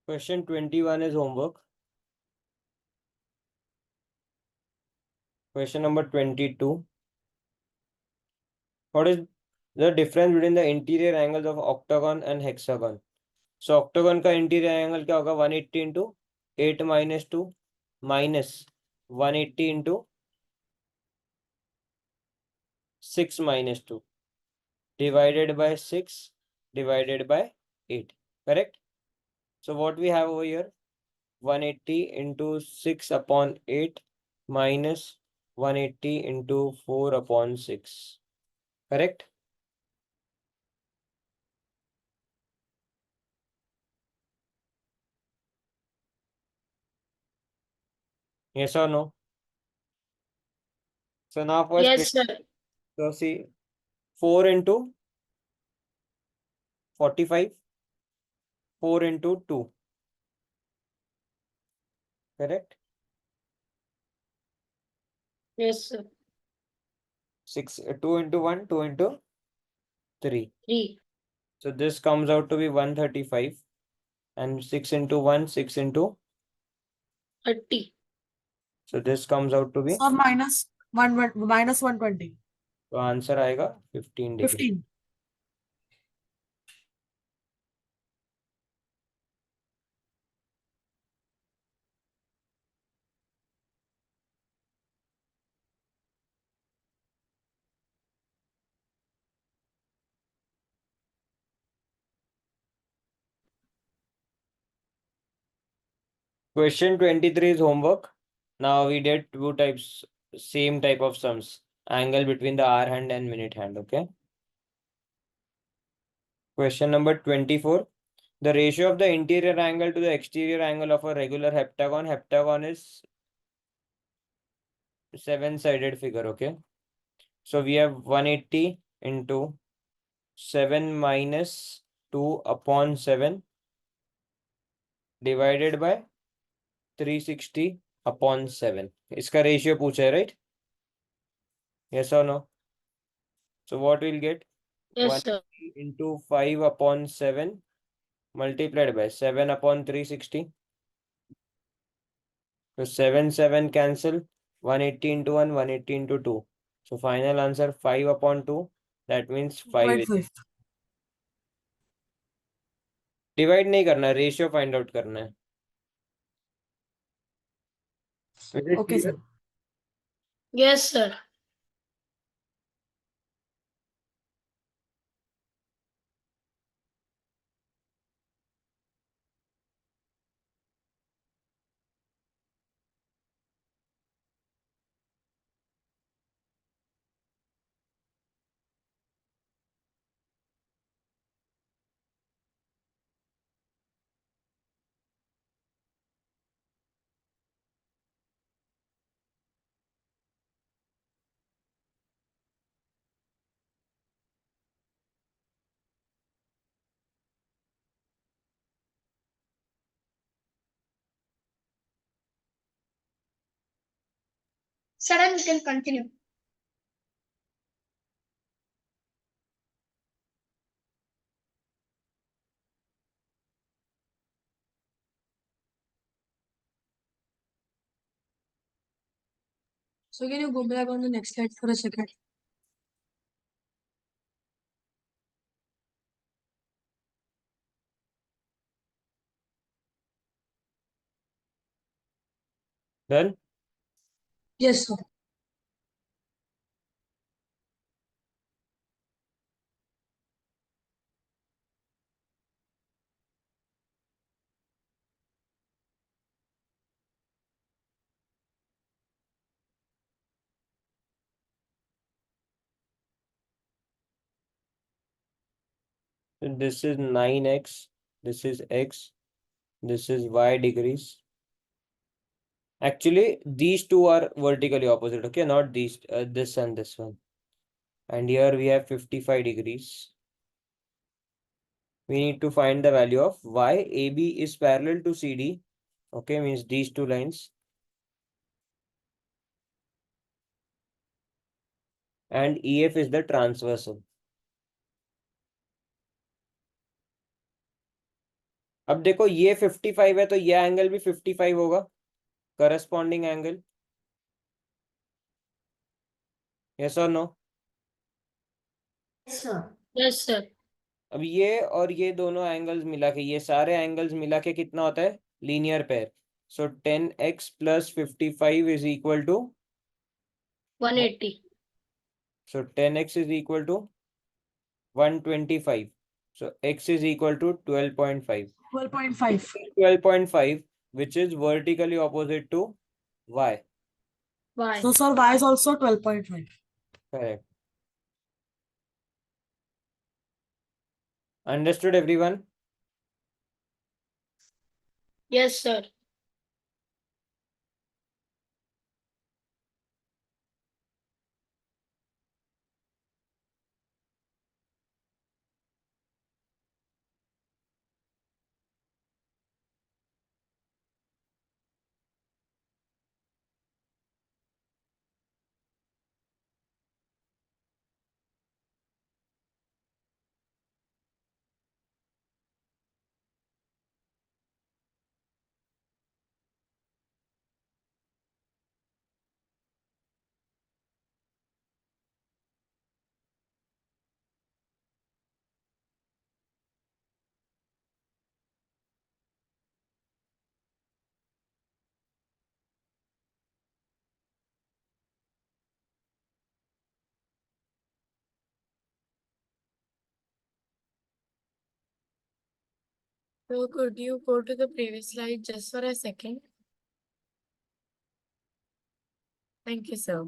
Question 21 is homework. Question number 22. What is the difference between the interior angles of octagon and hexagon? So octagon का interior angle क्या होगा? 180 into 8 minus 2 minus 180 into 6 minus 2 divided by 6 divided by 8. Correct? So what we have over here? 180 into 6 upon 8 minus 180 into 4 upon 6. Correct? Yes or no? So now first, Yes, sir. so see 4 into 45, 4 into 2. Correct? Yes, sir. 6, 2 into 1, 2 into 3. 3. So this comes out to be 135 and 6 into 1, 6 into. 30. So this comes out to be. Sir, minus 120. तो answer आएगा 15 degree. 15. Question 23 is homework. Now we did two types, same type of sums. Angle between the hour hand and minute hand. Okay. Question number 24. The ratio of the interior angle to the exterior angle of a regular heptagon. Heptagon is 7-sided figure. Okay. So we have 180 into 7 minus 2 upon 7 divided by 360 upon 7. इसका ratio पूछा है, right? Yes or no? So what we'll get? Yes, sir. 1 into 5 upon 7 multiplied by 7 upon 360. So 7 7 cancel. 180 into 1, 180 into 2. So final answer 5 upon 2. That means 5. 5. Divide नहीं करना, ratio find out करना है. Is it Okay, clear? sir. Yes, sir. Sir, we can continue. So can you go back on the next slide for a second? Done? Yes, sir. So this is 9x, this is x, this is y degrees. Actually, these two are vertically opposite, okay? Not these, this and this one. And here we have 55 degrees. We need to find the value of y. AB is parallel to CD, okay? Means these two lines. And EF is the transversal. अब देखो ये 55 है तो ये angle भी 55 होगा, corresponding angle. Yes और no? Yes, sir. अब ये और ये दोनों एंगल्स मिला के, ये सारे एंगल्स मिला के कितना होता है? Linear pair. So 10x plus 55 is equal to, 180. so 10x is equal to 125. So x is equal to 12.5. 12.5. 12.5, which is vertically opposite to y. Why? So, sir, y is also 12.5. Correct. Understood, everyone? Yes, sir. So could you go to the previous slide just for a second? Thank you, sir.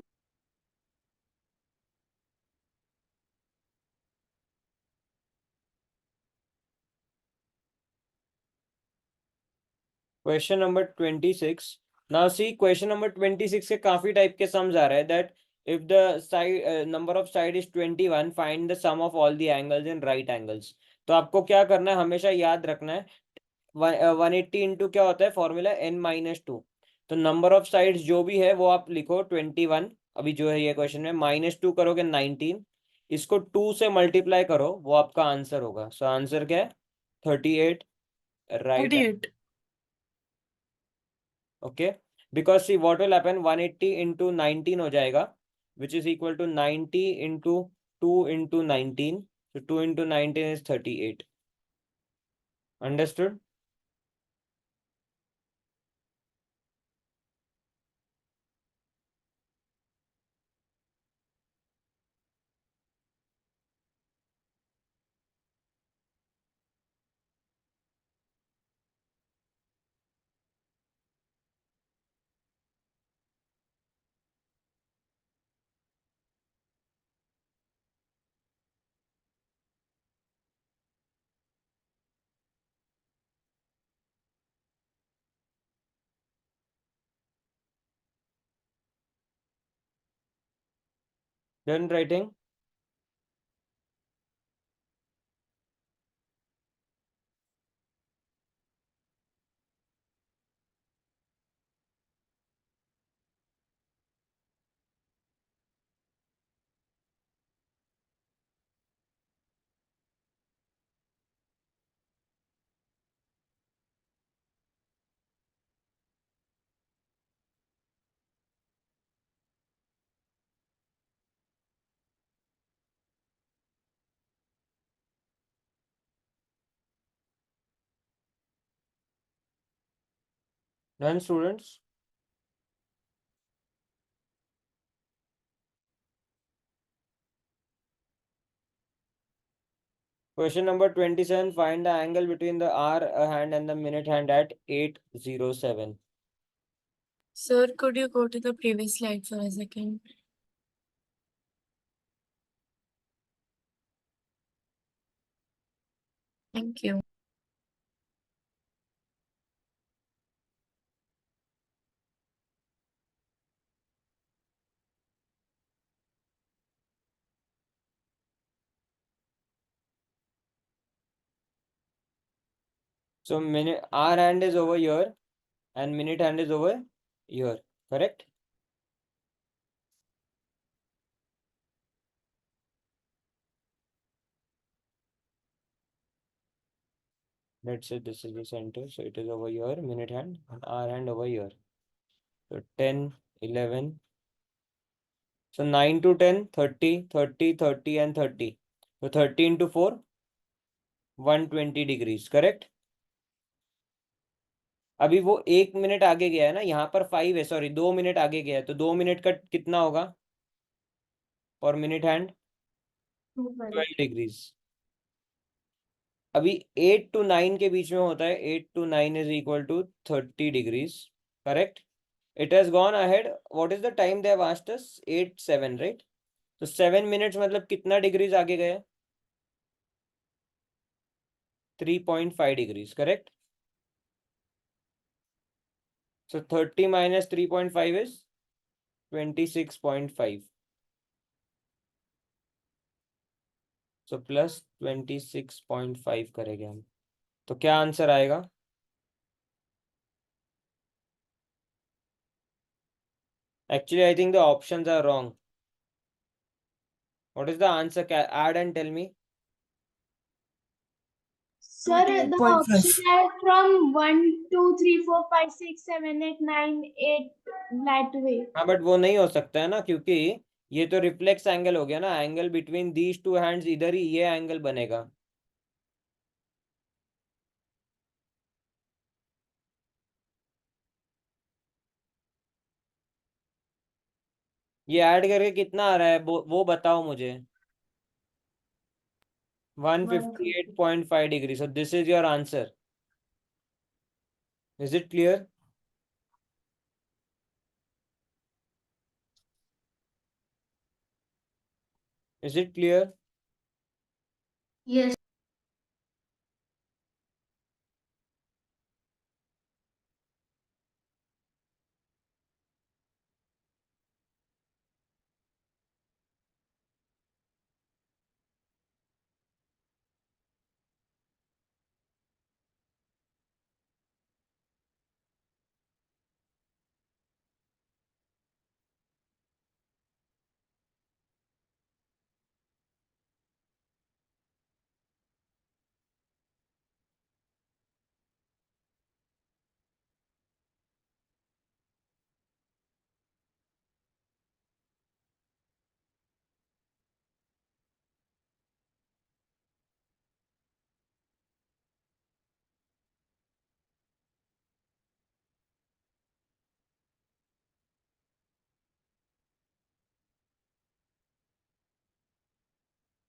Question number 26. Now see, question number 26 के काफी type के sums आ रहे हैं. That if the side number of side is 21, find the sum of all the angles in right angles. तो आपको क्या करना है, हमेशा याद रखना है 180 इंटू क्या होता है फॉर्मूला, n-2. तो नंबर ऑफ साइड्स जो भी है वो आप लिखो 21. अभी जो है ये क्वेश्चन में -2 करोगे 19, इसको 2 से मल्टीप्लाई करो, वो आपका आंसर होगा. सो आंसर क्या है? 38. Right. 38. Okay, because see what will happen, 180 into 19 हो जाएगा, which is equal to 90 into 2 into 19. so 2 into 19 is 38. Understood? Done writing? Done, students? Question number 27. Find the angle between the hour hand and the minute hand at 8:07. Sir, could you go to the previous slide for a second? Thank you. So minute hour hand is over here and minute hand is over here, correct? Let's say this is the center, so it is over here, minute hand, and hour hand over here. So 10, 11. So 9 to 10, 30, 30, 30 and 30. So 30 into 4, 120 degrees, correct? अभी वो 1 minute आगे गया है ना, यहाँ पर 5 है, sorry 2 minute आगे गया है, तो 2 मिनट का कितना होगा फॉर मिनट हैंड? 12 डिग्रीज। अभी 8 to 9 के बीच में होता है, 8 to 9 is equal to 30 degrees, correct? It has gone ahead. What is the time they have asked us? 8, 7, right? तो 7 minutes मतलब कितना डिग्रीज आगे गए? 3.5 degrees, correct? So 30 minus 3.5 is 26.5. So plus 26.5 करेंगे हम, तो क्या आंसर आएगा? Actually, I think the options are wrong. What is the answer? Add and tell me. Sir, the 28.5. options are from 1, 2, 3, 4, 5, 6, 7, 8, 9, 8 that way. हाँ but वो नहीं हो सकता है ना, क्योंकि ये तो रिफ्लेक्स एंगल हो गया ना, angle between these two hands, इधर ही ये एंगल बनेगा। ये ऐड करके कितना आ रहा है वो बताओ मुझे। 158.5 degree. So this is your answer. Is it clear? Is it clear? Yes.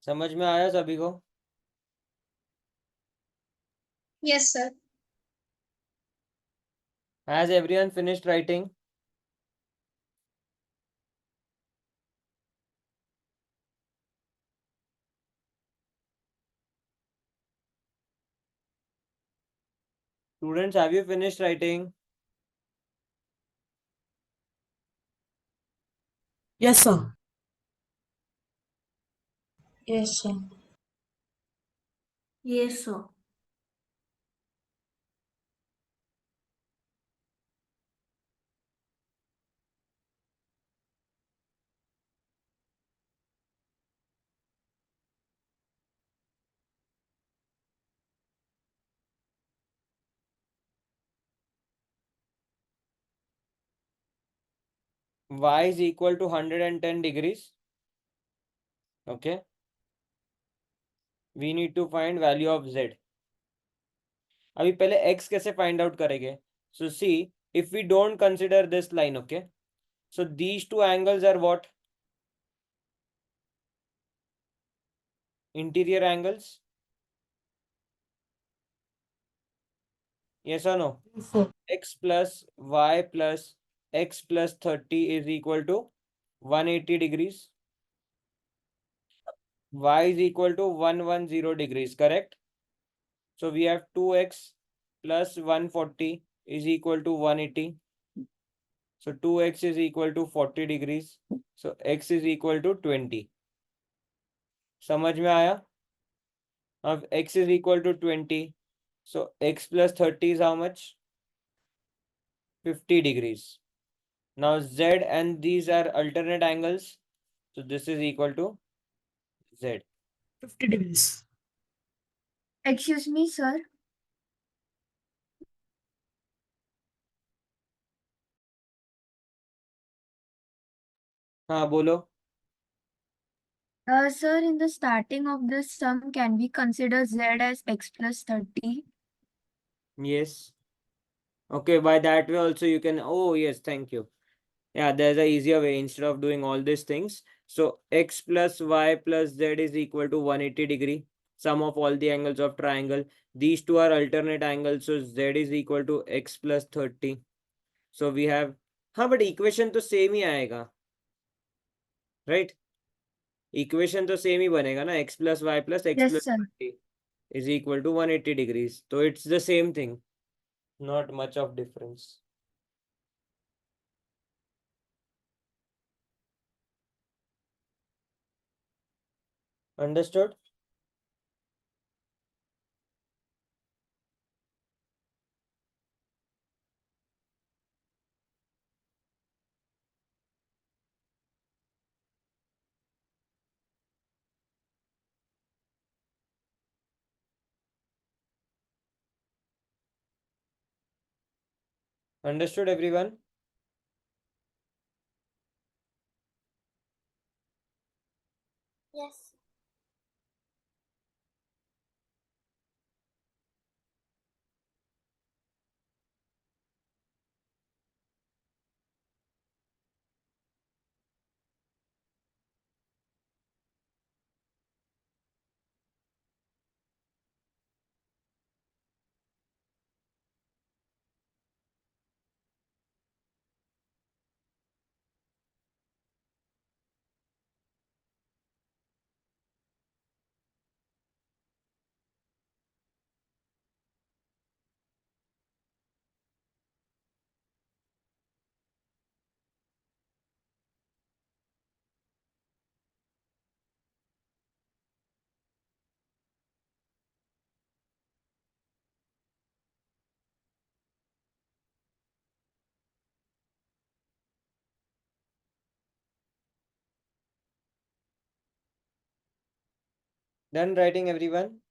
समझ में आया सभी को? Yes, sir. Has everyone finished writing? Students, have you finished writing? Yes, sir. Yes, sir. Yes, sir. Y is equal to 110 degrees. Okay. We need to find value of Z. अभी पहले x कैसे find out करेंगे? So see, if we don't consider this line, okay, so these two angles are what? Interior angles? Yes or no? Yes, sir. X plus y plus x plus 30 is equal to 180 degrees. Y is equal to 110 degrees, correct? So we have 2x plus 140 is equal to 180. So 2x is equal to 40 degrees. So x is equal to 20. समझ में आया? अब x is equal to 20. So x plus 30 is how much? 50 degrees. Now z and these are alternate angles. So this is equal to z. 50 degrees. Excuse me, sir. हाँ बोलो. Sir, in the starting of this sum, can we consider z as x plus 30? Yes. Okay, by that way also you can. Oh yes, thank you. Yeah, there's a easier way instead of doing all these things. So x plus y plus z is equal to 180 degree. Sum of all the angles of triangle. These two are alternate angles. So z is equal to x plus 30. So we have. हाँ but equation तो same ही आएगा. Right? Equation तो same ही बनेगा ना. X plus y plus x Yes, plus sir. 30 is equal to 180 degrees. So it's the same thing. Not much of difference. Understood? Understood everyone? Yes. Done writing everyone?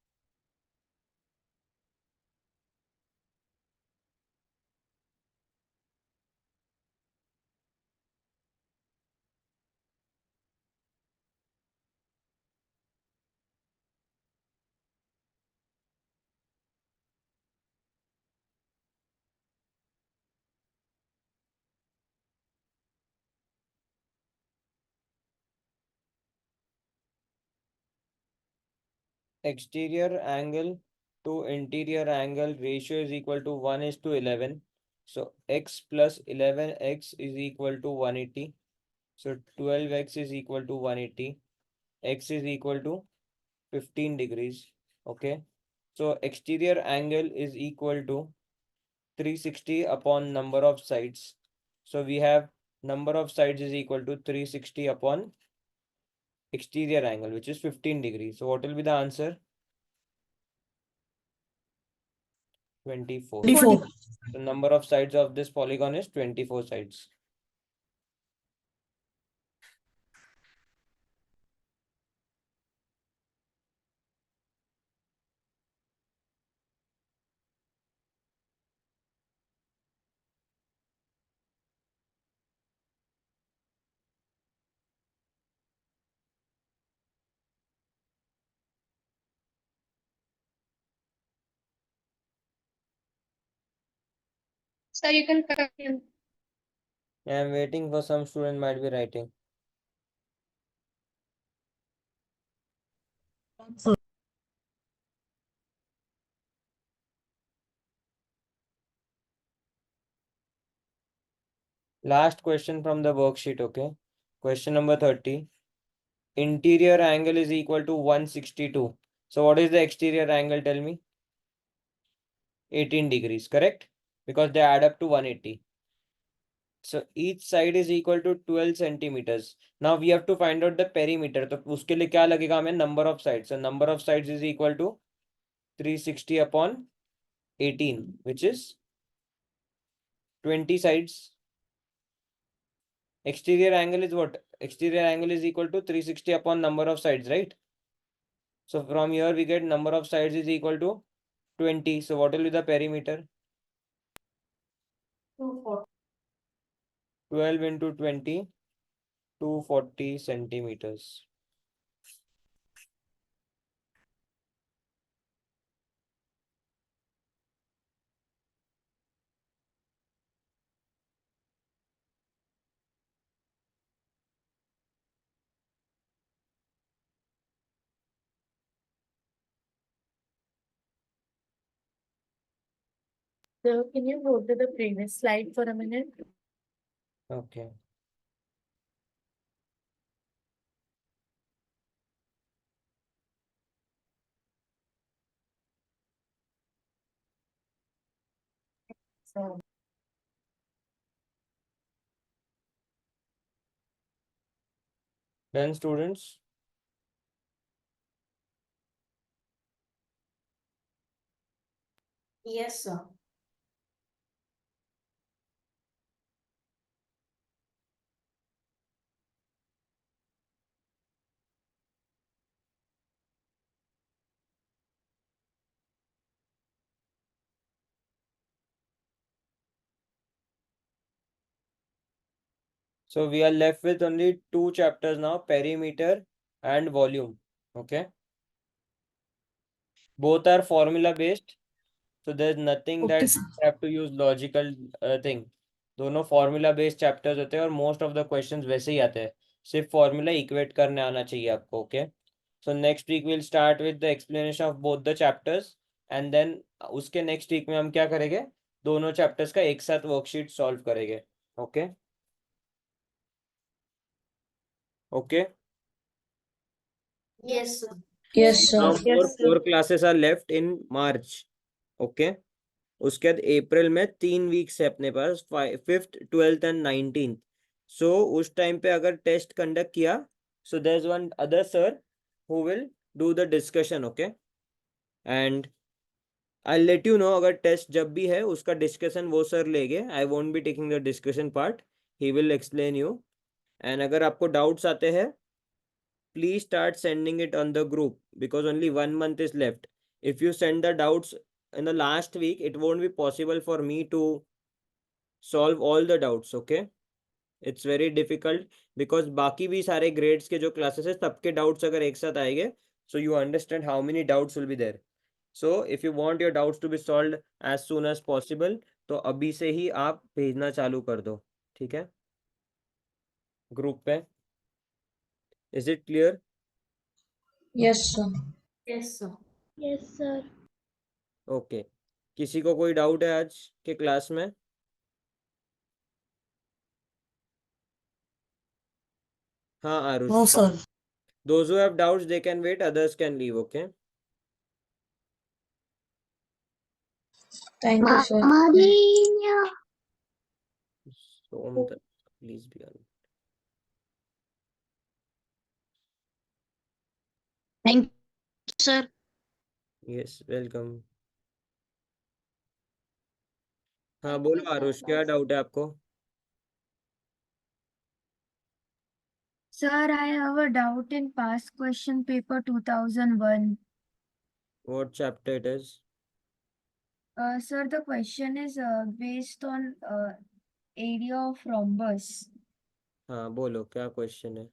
Exterior angle to interior angle ratio is equal to 1 is to 11. So x plus 11x is equal to 180. So 12x is equal to 180. X is equal to 15 degrees. Okay. So exterior angle is equal to 360 upon number of sides. So we have number of sides is equal to 360 upon exterior angle, which is 15 degrees. So what will be the answer? 24. 24. The number of sides of this polygon is 24 sides. Sir, you can continue. I am waiting for some student might be writing. So Last question from the worksheet, okay? Question number 30. Interior angle is equal to 162. So what is the exterior angle? Tell me. 18 degrees, correct? Because they add up to 180. So each side is equal to 12 centimeters. Now we have to find out the perimeter. तो उसके लिए क्या लगेगा हमें? Number of sides. So number of sides is equal to 360 upon 18, which is 20 sides. Exterior angle is what? Exterior angle is equal to 360 upon number of sides, right? So from here we get number of sides is equal to 20. So what will be the perimeter? 12 into 20, 240 centimeters. So can you go to the previous slide for a minute? Okay. So Then students, yes, sir. so we are left with only two chapters now, perimeter and volume. Okay. Both are formula based. So there's nothing Okay, that sir. you have to use logical thing. दोनों formula based chapters होते हैं और most of the questions वैसे ही आते हैं. सिर्फ formula equate करने आना चाहिए आपको. Okay. So next week we'll start with the explanation of both the chapters and then उसके next week में हम क्या करेंगे? दोनों chapters का एक साथ worksheet solve करेंगे. Okay. Okay. Yes, sir. Yes, sir. Now Yes, sir. four classes are left in March. Okay. उसके बाद अप्रैल में 3 वीक्स है अपने पास, 5th 12th एंड 19th. सो उस टाइम पे अगर टेस्ट कंडक्ट किया, so there is one other sir who will do the discussion. Okay. And I let you know अगर टेस्ट जब भी है उसका डिस्कशन वो सर लेंगे. I won't be taking the discussion part. He will explain you. And अगर आपको doubts आते हैं, please start sending it on the group because only 1 month is left. If you send the doubts in the last week, it won't be possible for me to solve all the doubts. Okay. It's very difficult because बाकी भी सारे grades के जो classes है सबके doubts अगर एक साथ आएंगे, so you understand how many doubts will be there. So if you want your doubts to be solved as soon as possible, तो अभी से ही आप भेजना चालू कर दो. ठीक है, ग्रुप पे. Is it clear? Yes, sir. Yes, sir. Yes, sir. Okay. किसी को कोई डाउट है आज के क्लास में? हाँ Aarush. No, sir. Those who have doubts they can wait, others can leave. Okay. Thank you, sir. So please be on. Thank you, sir. Yes, welcome. हाँ बोलो आरुष, क्या डाउट है आपको? Sir, I have a doubt in past question paper 2001. What chapter it is? Sir, the question is based on area of rhombus. हाँ बोलो क्या question है?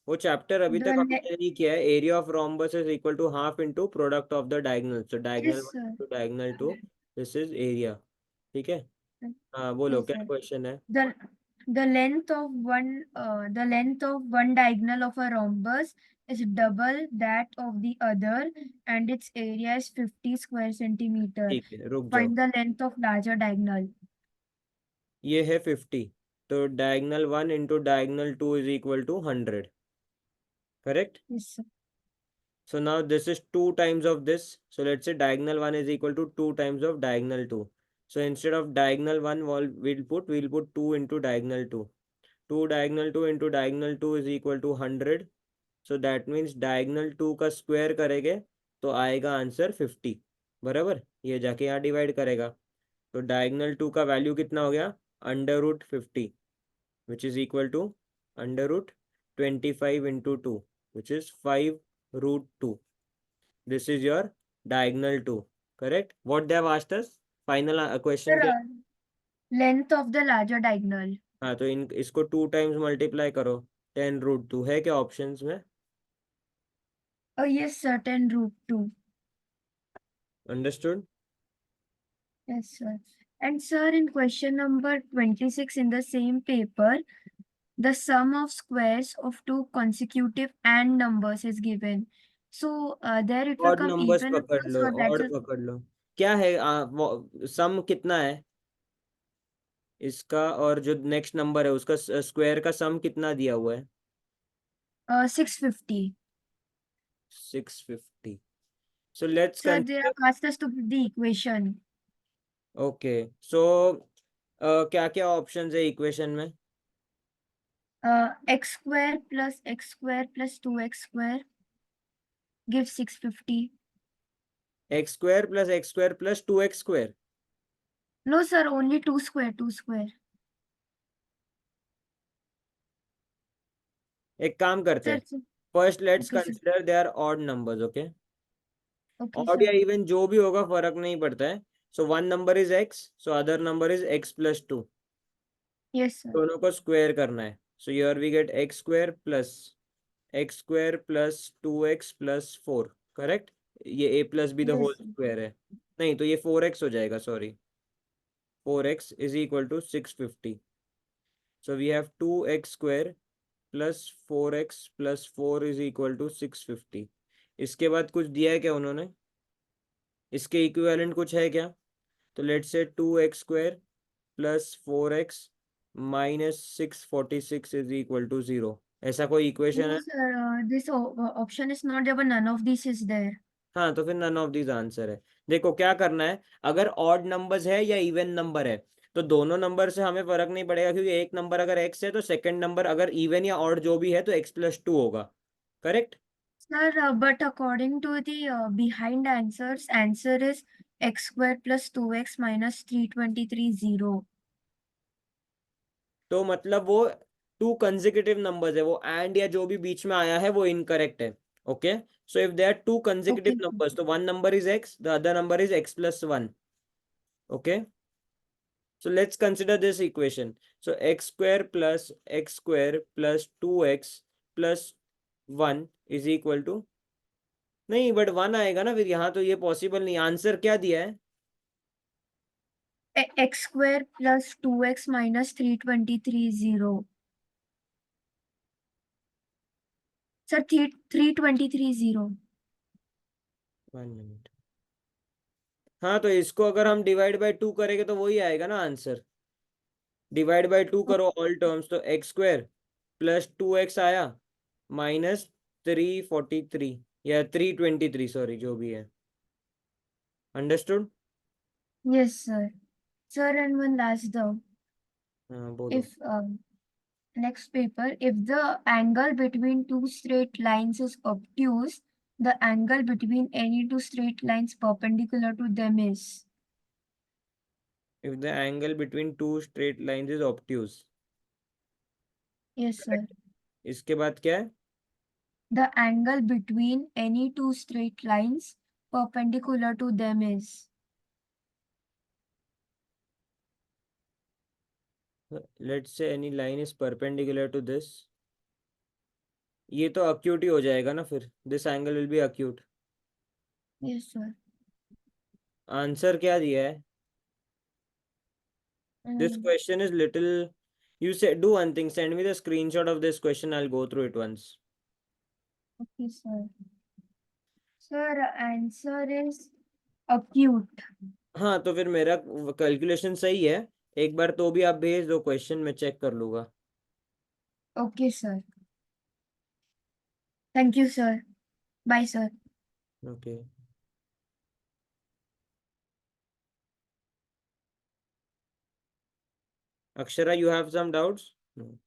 वो चैप्टर अभी The तक हमने le- नहीं किया है. Area of rhombus is equal to half into product of the diagonal. So diagonal Yes, 1 sir. Two diagonal 2, this is area. ठीक है. हाँ बोलो Yes, क्या sir. क्वेश्चन है? The length of one diagonal of a rhombus is double that of the other, and its area is 50 square centimeter. ठीक है, रुक जाओ. Find the length of larger diagonal. ये है 50. तो diagonal 1 into diagonal 2 is equal to 100. Correct. Yes, sir. So now this is 2 times of this. So let's say diagonal 1 is equal to 2 times of diagonal 2. So instead of diagonal 1, we'll put 2 into diagonal 2. 2 diagonal 2 into diagonal 2 is equal to 100. So that means diagonal 2 का square करेंगे तो आएगा answer 50. बराबर, ये जाके यहाँ divide करेगा तो डायगनल 2 का वैल्यू कितना हो गया, √50, which is equal to √25 into 2, which is 5√2. This is your diagonal 2. Correct? What they have asked us? Final question Sir, क्या? length of the larger diagonal. हाँ तो इसको 2 times मल्टीप्लाई करो, 10√2 है क्या ऑप्शंस में? Oh yes, sir, 10√2. Understood? Yes, sir. And sir, in question number 26 in the same paper, the sum of squares of two consecutive AND numbers is given. So there it will odd come numbers even पकड़ numbers, low, or that's odd पकड़ लो. क्या है सम कितना है इसका, और जो next number है उसका स्क्वायर का सम कितना दिया हुआ है? 650. 650. So let's Sir, they consider. have asked us to give the equation. Okay, so क्या क्या ऑप्शंस है इक्वेशन में? X square plus x square plus 2x square gives 650. x square plus x square plus 2x square. No, sir, only 2 square, 2 square. एक काम करते Sir, हैं, first let's okay, sir. Consider they are odd numbers. Okay, Okay, odd या sir. Even जो भी होगा फर्क नहीं पड़ता है. So one number is x, so other number is x plus 2. Yes, sir. दोनों को स्क्वायर करना है. So here we get x square plus 2x plus 4. Correct? ये a plus b the Yes, whole sir. Square है. नहीं तो ये 4x हो जाएगा, sorry. 4x is equal to 650. So we have 2x square plus 4x plus 4 is equal to 650. इसके बाद कुछ दिया है क्या उन्होंने? इसके इक्विवेलेंट कुछ है क्या? तो let's say 2x square plus 4x minus 646 is equal to 0. ऐसा कोई इक्वेशन No, है? sir, this option is not there, but none of this is there. हाँ तो फिर नन ऑफ दिस आंसर है. देखो क्या करना है, अगर ऑड नंबर्स है या इवन नंबर है तो दोनों नंबर से हमें फर्क नहीं पड़ेगा, क्योंकि एक नंबर अगर x है तो सेकंड नंबर अगर इवन या ऑड जो भी है तो x plus 2 होगा. Correct? Sir, but according to the behind answers, answer is x square plus 2x minus 323 0. तो मतलब वो 2 कंसेक्यूटिव नंबर्स है, वो एंड या जो भी बीच में आया है वो इनकरेक्ट है. Okay, so if they are 2 consecutive Okay. Numbers तो one number is x, the other number is x plus 1. Okay, so let's consider this equation. So x square plus 2x plus 1 is equal to, नहीं but 1 आएगा ना फिर यहाँ, तो ये possible नहीं. Answer क्या दिया है? X square plus 2x minus 323 0. Sir, 323 0. 1 minute. हाँ तो इसको अगर हम डिवाइड बाय 2 करेंगे तो वही आएगा ना आंसर. डिवाइड बाय 2 करो ऑल टर्म्स, तो x स्क्वायर प्लस 2x आया माइनस 343 या 323, सॉरी जो भी है. Understood? Yes, sir. Sir, and one last doubt. हाँ बोलो. If next paper, if the angle between two straight lines is obtuse, the angle between any two straight lines perpendicular to them is. If the angle between two straight lines is obtuse. Yes, sir. इसके बाद क्या है? The angle between any two straight lines perpendicular to them is. Let's say any line is perpendicular to this. ये तो acute ही हो जाएगा ना फिर. This angle will be acute. Yes, sir. Answer क्या दिया है? This question is little. You said do one thing. Send me the screenshot of this question. I'll go through it once. Okay, sir. Sir, answer is acute. हाँ तो फिर मेरा calculation सही है. एक बार तो भी आप भेज दो क्वेश्चन, मैं चेक कर लूंगा. Okay, sir. Thank you, sir. Bye, sir. Okay. Akshara, you have some doubts? No.